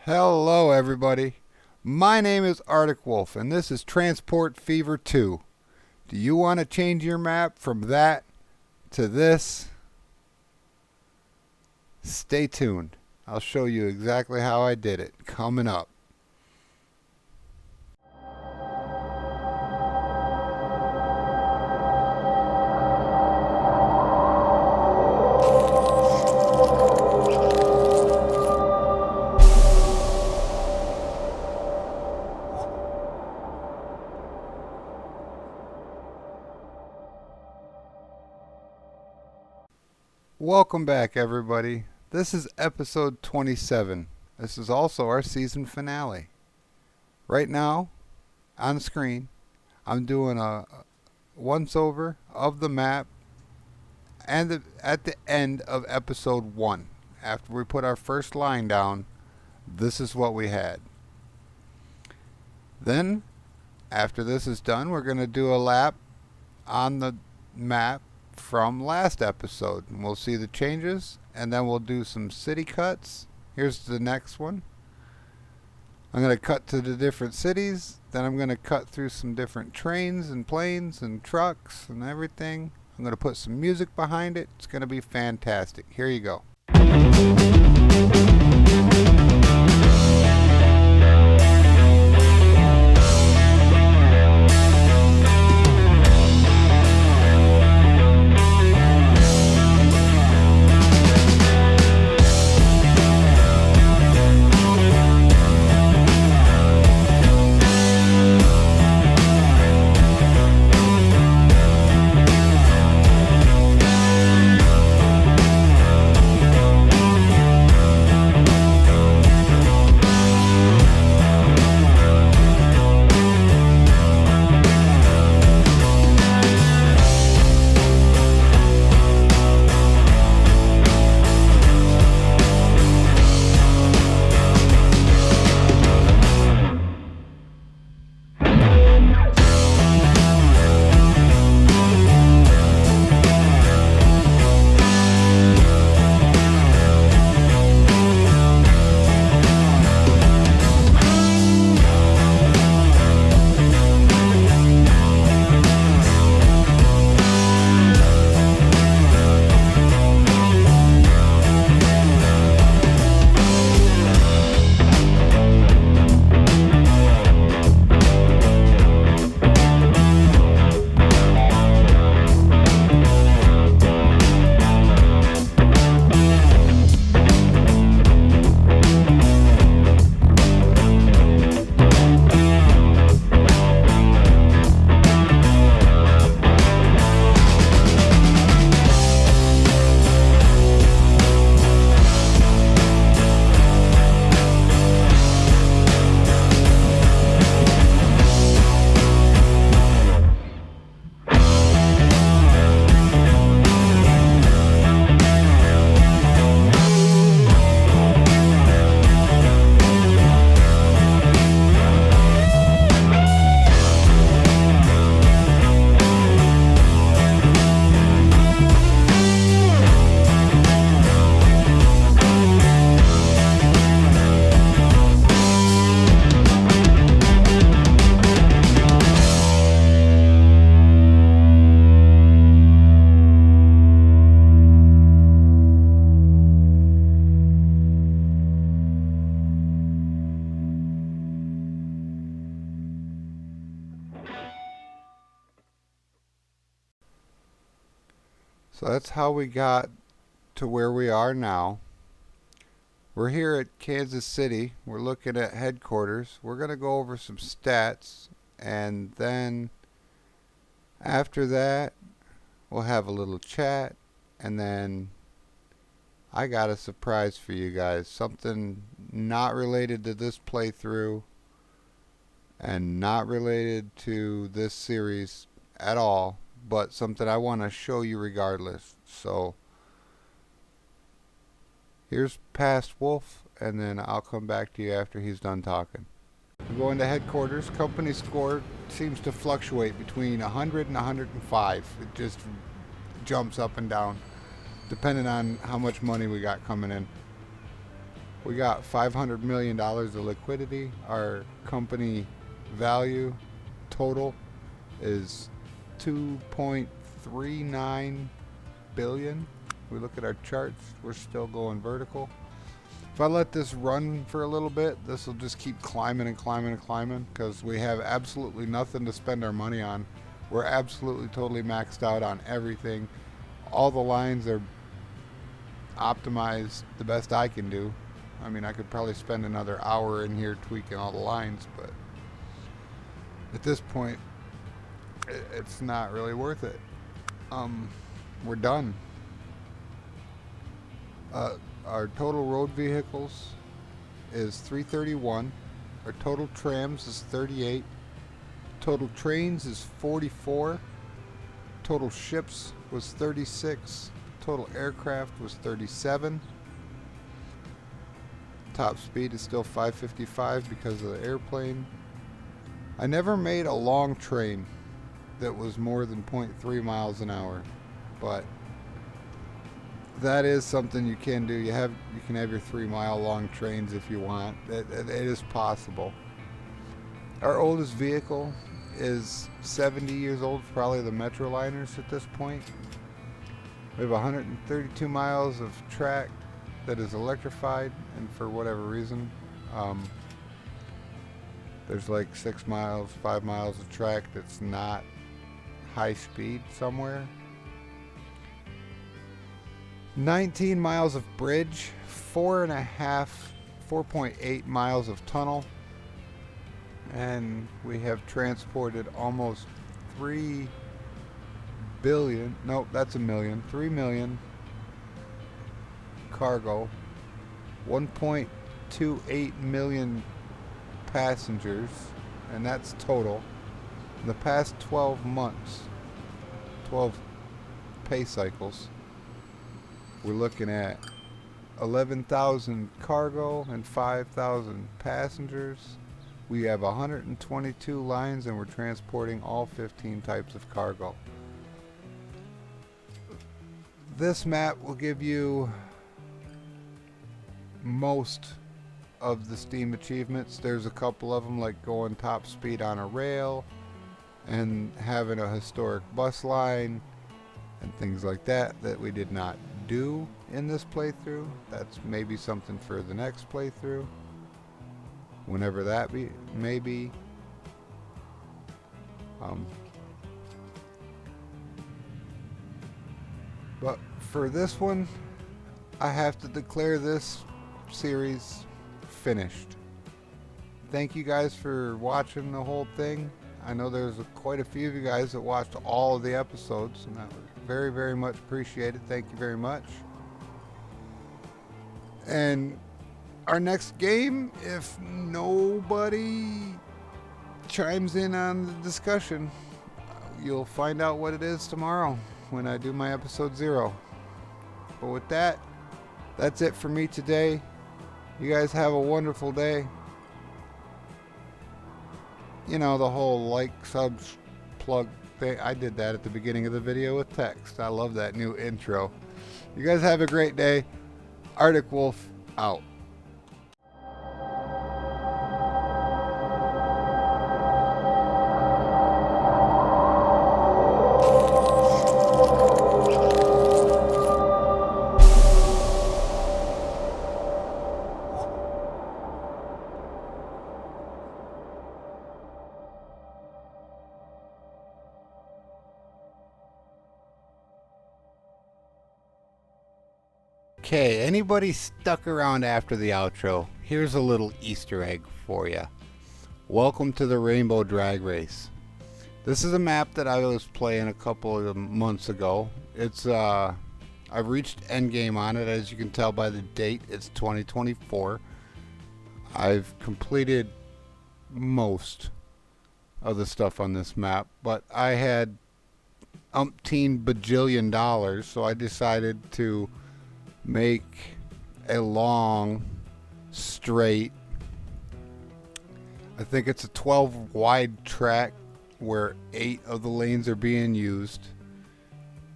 Hello everybody, my name is Arctic Wolf and this is Transport Fever 2. Do you want to change your map from that to this? Stay tuned. I'll show you exactly how I did it coming up. Welcome back everybody. This is episode 27. This is also our season finale. Right now, on screen, I'm doing a once-over of the map and at the end of episode 1. After we put our first line down, this is what we had. Then, after this is done, we're going to do a lap on the map from last episode, and we'll see the changes, and then we'll do some city cuts. Here's the next one. I'm going to cut to the different cities, then I'm going to cut through some different trains and planes and trucks and everything. I'm going to put some music behind it. It's going to be fantastic. Here you go. So that's how we got to where we are now. We're here at Kansas City. We're looking at headquarters. We're going to go over some stats, and then after that we'll have a little chat, and then I got a surprise for you guys. Something not related to this playthrough and not related to this series at all, but something I want to show you regardless. So here's past Wolf, and then I'll come back to you after he's done talking. We're going to headquarters. Company score seems to fluctuate between 100 and 105. It just jumps up and down depending on how much money we got coming in. We got $500 million of liquidity. Our company value total is 2.39 billion. We look at our charts, we're still going vertical. If I let this run for a little bit, this will just keep climbing and climbing and climbing because we have absolutely nothing to spend our money on. We're absolutely totally maxed out on everything. All the lines are optimized the best I can do. I mean, I could probably spend another hour in here tweaking all the lines, but at this point, it's not really worth it. We're done. Our total road vehicles is 331. Our total trams is 38. Total trains is 44. Total ships was 36. Total aircraft was 37. Top speed is still 555 because of the airplane. I never made a long train that was more than 0.3 miles an hour, but that is something you can do. You can have your 3-mile long trains if you want. It is possible. Our oldest vehicle is 70 years old, probably the Metroliners at this point. We have 132 miles of track that is electrified, and for whatever reason, there's like 6 miles, 5 miles of track that's not high speed somewhere. 19 miles of bridge, 4.8 miles of tunnel, and we have transported almost 3 billion, nope, that's a million, 3 million cargo, 1.28 million passengers, and that's total. In the past 12 months, 12 pay cycles, we're looking at 11,000 cargo and 5,000 passengers. We have 122 lines and we're transporting all 15 types of cargo. This map will give you most of the Steam achievements. There's a couple of them, like going top speed on a rail and having a historic bus line and things like that we did not do in this playthrough. That's maybe something for the next playthrough, whenever that may be. But for this one, I have to declare this series finished. Thank you guys for watching the whole thing. I know there's quite a few of you guys that watched all of the episodes, and that was very, very much appreciated. Thank you very much. And our next game, if nobody chimes in on the discussion, you'll find out what it is tomorrow when I do my episode 0. But with that, that's it for me today. You guys have a wonderful day. You know, the whole like, subs, plug thing. I did that at the beginning of the video with text. I love that new intro. You guys have a great day. Arctic Wolf out. Okay, anybody stuck around after the outro, here's a little Easter egg for you. Welcome to the Rainbow Drag Race. This is a map that I was playing a couple of months ago. It's I've reached endgame on it. As you can tell by the date, it's 2024. I've completed most of the stuff on this map, but I had umpteen bajillion dollars, so I decided to make a long, straight, I think it's a 12 wide track where 8 of the lanes are being used.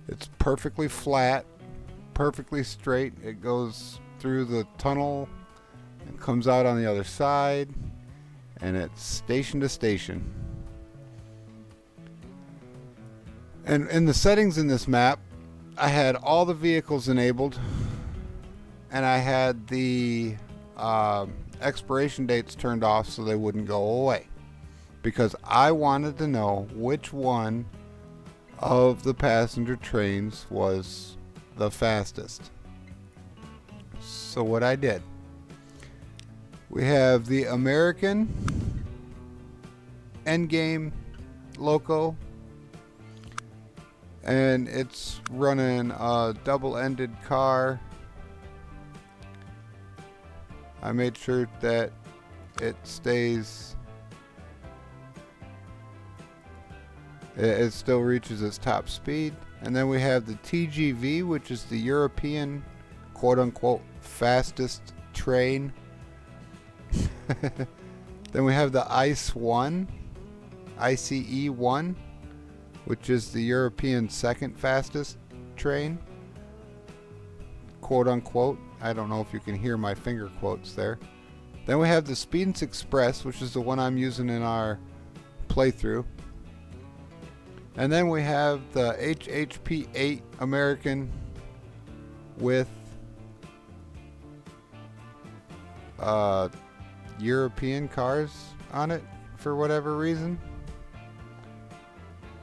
It's perfectly flat, perfectly straight. It goes through the tunnel It comes out on the other side, and it's station to station. And in the settings in this map, I had all the vehicles enabled, and I had the expiration dates turned off so they wouldn't go away, because I wanted to know which one of the passenger trains was the fastest. So what I did, we have the American endgame loco, and it's running a double-ended car. I made sure that it stays, it still reaches its top speed. And then we have the TGV, which is the European quote-unquote fastest train. Then we have the ICE-1, ICE-1, which is the European second fastest train, quote unquote. I don't know if you can hear my finger quotes there. Then we have the Speedence Express, which is the one I'm using in our playthrough. And then we have the HHP-8 American with European cars on it for whatever reason.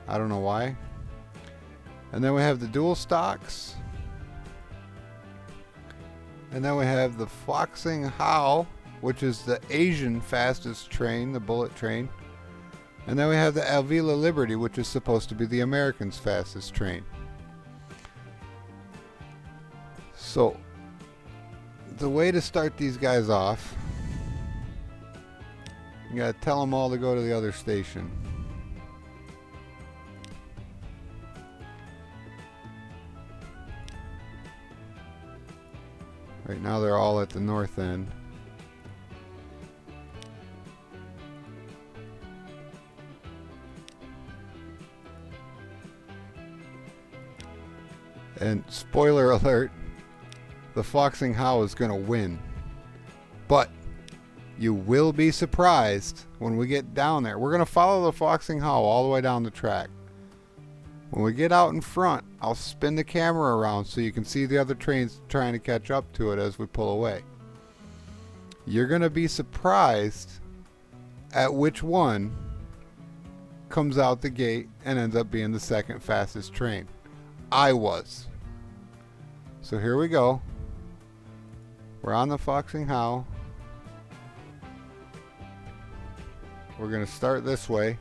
I don't know why. And then we have the dual stocks. And then we have the Foxing How, which is the Asian fastest train, the bullet train. And then we have the Alvila Liberty, which is supposed to be the American's fastest train. So, the way to start these guys off, you gotta tell them all to go to the other station. Right now they're all at the north end. And spoiler alert, the Foxing How is going to win. But you will be surprised when we get down there. We're going to follow the Foxing How all the way down the track. When we get out in front, I'll spin the camera around so you can see the other trains trying to catch up to it as we pull away. You're going to be surprised at which one comes out the gate and ends up being the second fastest train. I was. So here we go. We're on the Foxing How. We're going to start this way.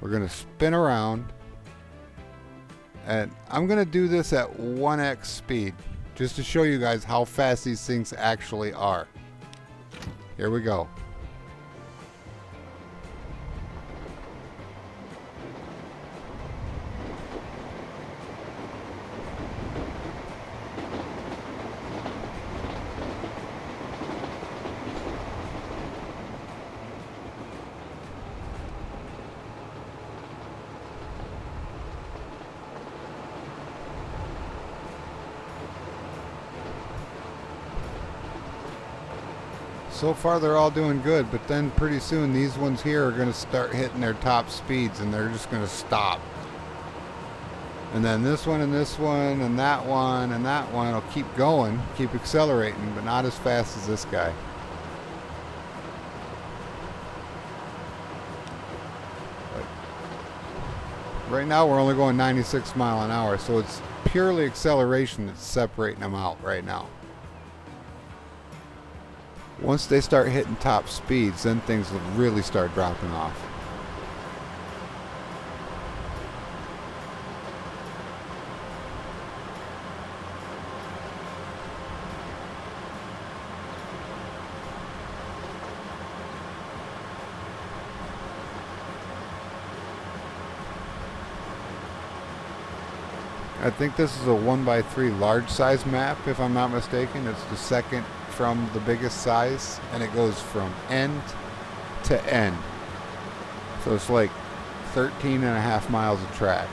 We're going to spin around, and I'm going to do this at 1x speed just to show you guys how fast these things actually are. Here we go. So far they're all doing good, but then pretty soon these ones here are going to start hitting their top speeds and they're just going to stop. And then this one and this one and that one and that one will keep going, keep accelerating, but not as fast as this guy. But right now we're only going 96 miles an hour, so it's purely acceleration that's separating them out right now. Once they start hitting top speeds, then things will really start dropping off. I think this is a 1x3 large size map, if I'm not mistaken. It's the second from the biggest size, and it goes from end to end. So it's like 13.5 miles of track.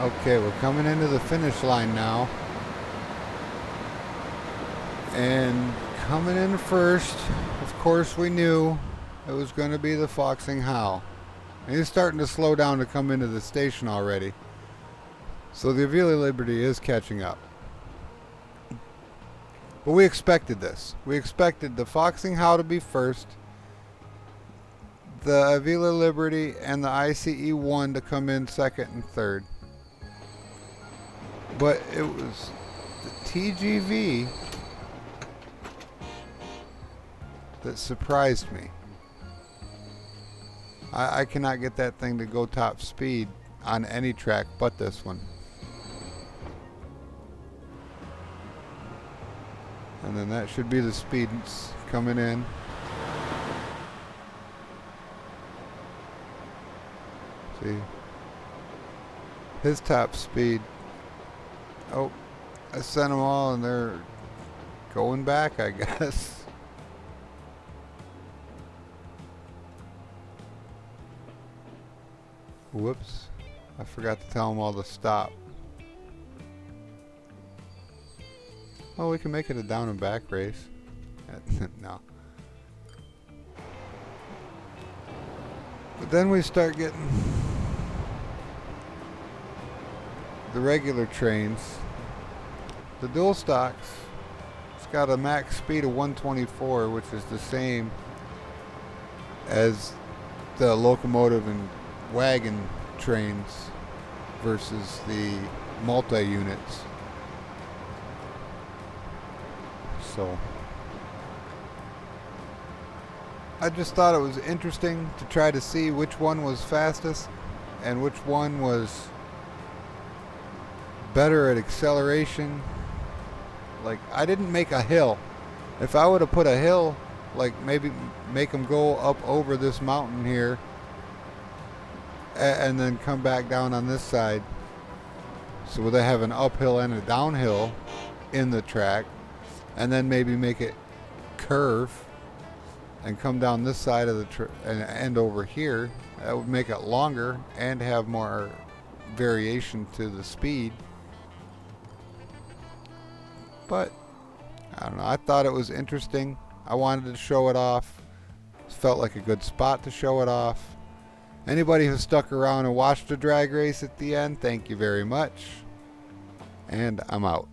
Okay, we're coming into the finish line now. And coming in first, of course we knew it was going to be the Foxing How. And he's starting to slow down to come into the station already. So the Avila Liberty is catching up. But we expected this. We expected the Foxing How to be first, the Avila Liberty and the ICE-1 to come in second and third. But it was the TGV that surprised me. I cannot get that thing to go top speed on any track but this one. And then that should be the speed coming in. See, his top speed. Oh, I sent them all and they're going back, I guess. Whoops, I forgot to tell them all to stop. Oh, we can make it a down and back race. No. But then we start getting the regular trains. The dual stocks, it's got a max speed of 124, which is the same as the locomotive and wagon trains versus the multi-units. So I just thought it was interesting to try to see which one was fastest and which one was better at acceleration. Like, I didn't make a hill. If I would have put a hill, like maybe make them go up over this mountain here and then come back down on this side, so they have an uphill and a downhill in the track, and then maybe make it curve and come down this side of the and end over here. That would make it longer and have more variation to the speed. But I don't know, I thought it was interesting. I wanted to show it off. It felt like a good spot to show it off. Anybody who stuck around and watched the drag race at the end, thank you very much. And I'm out.